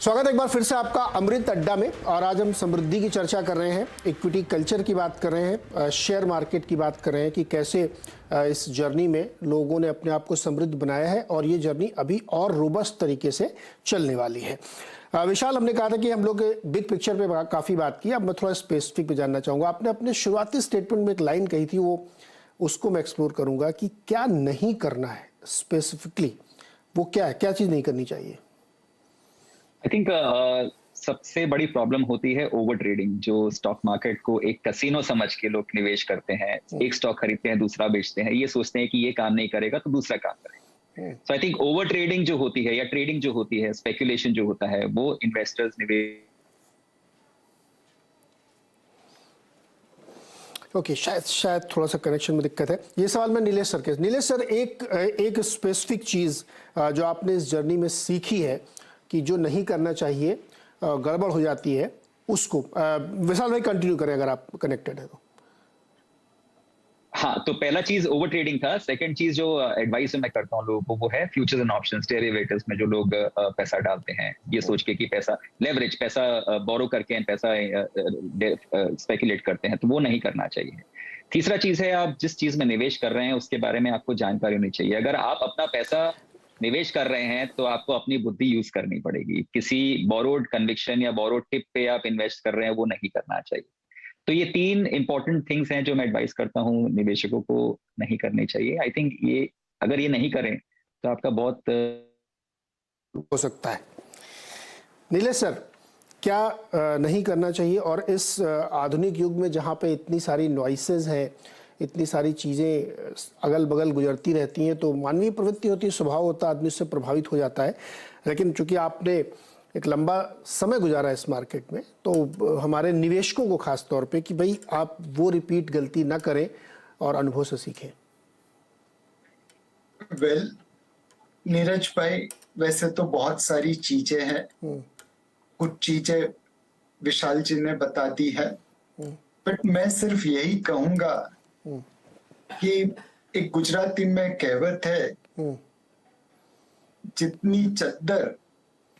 स्वागत है एक बार फिर से आपका अमृत अड्डा में। और आज हम समृद्धि की चर्चा कर रहे हैं, इक्विटी कल्चर की बात कर रहे हैं, शेयर मार्केट की बात कर रहे हैं कि कैसे इस जर्नी में लोगों ने अपने आप को समृद्ध बनाया है और ये जर्नी अभी और रोबस्ट तरीके से चलने वाली है। विशाल, हमने कहा था कि हम लोग बिग पिक्चर पे काफ़ी बात की, अब मैं थोड़ा स्पेसिफिक पे जानना चाहूँगा। आपने अपने शुरुआती स्टेटमेंट में एक लाइन कही थी, उसको मैं एक्सप्लोर करूँगा कि क्या नहीं करना है स्पेसिफिकली, वो क्या है, क्या चीज़ नहीं करनी चाहिए? आई थिंक सबसे बड़ी प्रॉब्लम होती है ओवर ट्रेडिंग, जो स्टॉक मार्केट को एक कसिनो समझ के लोग निवेश करते हैं। एक स्टॉक खरीदते हैं, दूसरा बेचते हैं, ये सोचते हैं कि ये काम नहीं करेगा तो दूसरा काम करेगा। सो आई थिंक ओवर ट्रेडिंग जो होती है या ट्रेडिंग जो होती है, स्पेकुलेशन जो होता है, वो इन्वेस्टर्स निवेश ओके, शायद थोड़ा सा कनेक्शन में दिक्कत है। ये सवाल मैं नीलेश सर के। नीलेश सर, एक स्पेसिफिक चीज़ जो आपने इस जर्नी में सीखी है कि जो नहीं करना चाहिए, गड़बड़ हो जाती है, उसको विशाल भाई कंटिन्यू करें अगर आप कनेक्टेड है तो। हाँ, तो पहला चीज ओवर ट्रेडिंग था। सेकंड चीज जो एडवाइस मैं करता हूँ लोगों को, वो है फ्यूचर्स एंड ऑप्शंस, डेरिवेटिव्स में जो लोग पैसा डालते हैं ये सोच के कि पैसा लेवरेज, पैसा बोरो करके पैसा स्पेकुलेट करते हैं, तो वो नहीं करना चाहिए। तीसरा चीज है, आप जिस चीज में निवेश कर रहे हैं उसके बारे में आपको जानकारी होनी चाहिए। अगर आप अपना पैसा निवेश कर रहे हैं तो आपको अपनी बुद्धि यूज करनी पड़ेगी। किसी बोरोड कन्विक्शन या बोरोड टिप पे आप इन्वेस्ट कर रहे हैं, वो नहीं करना चाहिए। तो ये तीन इंपॉर्टेंट थिंग्स हैं जो मैं एडवाइस करता हूँ निवेशकों को नहीं करनी चाहिए। आई थिंक ये अगर ये नहीं करें तो आपका बहुत हो सकता है। नीलेश सर, क्या नहीं करना चाहिए? और इस आधुनिक युग में जहाँ पे इतनी सारी नॉइसेज हैं, इतनी सारी चीज़ें अगल बगल गुजरती रहती हैं, तो मानवीय प्रवृत्ति होती है, स्वभाव होता है, आदमी उससे प्रभावित हो जाता है। लेकिन चूंकि आपने एक लंबा समय गुजारा इस मार्केट में, तो हमारे निवेशकों को खास तौर पे कि भाई आप वो रिपीट गलती ना करें और अनुभव से सीखें। वेल, नीरज भाई, वैसे तो बहुत सारी चीजें हैं, कुछ चीजें विशाल जी ने बता दी है, बट मैं सिर्फ यही कहूंगा कि एक गुजराती में कहावत है, जितनी चद्दर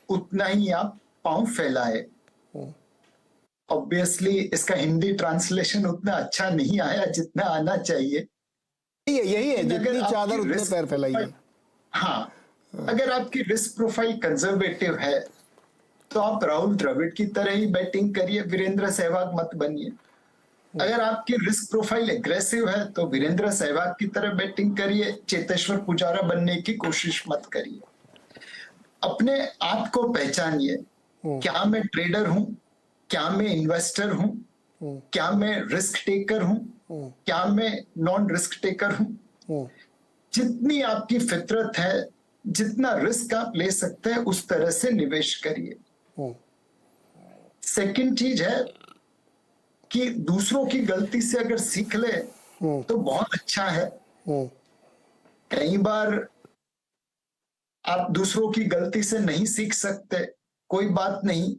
उतना ही आप पांव फैलाए। ऑब्वियसली इसका हिंदी ट्रांसलेशन उतना अच्छा नहीं आया जितना आना चाहिए। यही है, जितनी चादर उतने पैर फैलाइए। हाँ, अगर आपकी रिस्क प्रोफाइल कंजर्वेटिव है तो आप राहुल द्रविड़ की तरह ही बैटिंग करिए, वीरेंद्र सहवाग मत बनिए। अगर आपकी रिस्क प्रोफाइल एग्रेसिव है तो वीरेंद्र सहवाग की तरह बैटिंग करिए, चेतेश्वर पुजारा बनने की कोशिश मत करिए। अपने आप को पहचानिए, क्या मैं ट्रेडर हूं, क्या मैं इन्वेस्टर हूं, क्या मैं रिस्क टेकर हूं, क्या मैं नॉन रिस्क टेकर हूं। जितनी आपकी फितरत है, जितना रिस्क आप ले सकते हैं, उस तरह से निवेश करिए। सेकंड चीज है कि दूसरों की गलती से अगर सीख ले तो बहुत अच्छा है। कई बार आप दूसरों की गलती से नहीं सीख सकते, कोई बात नहीं,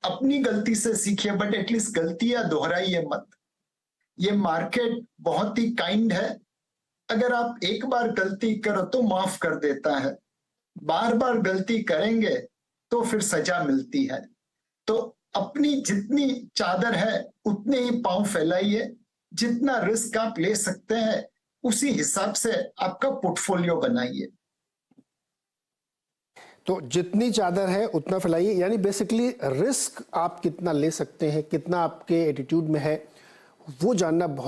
अपनी गलती से सीखिए, बट एटलीस्ट गलतियां दोहराइए मत। ये मार्केट बहुत ही काइंड है, अगर आप एक बार गलती करो तो माफ कर देता है, बार बार गलती करेंगे तो फिर सजा मिलती है। तो अपनी जितनी चादर है उतने ही पांव फैलाइए, जितना रिस्क आप ले सकते हैं उसी हिसाब से आपका पोर्टफोलियो बनाइए। तो जितनी चादर है उतना फैलाइए, यानी बेसिकली रिस्क आप कितना ले सकते हैं, कितना आपके एटीट्यूड में है, वो जानना बहुत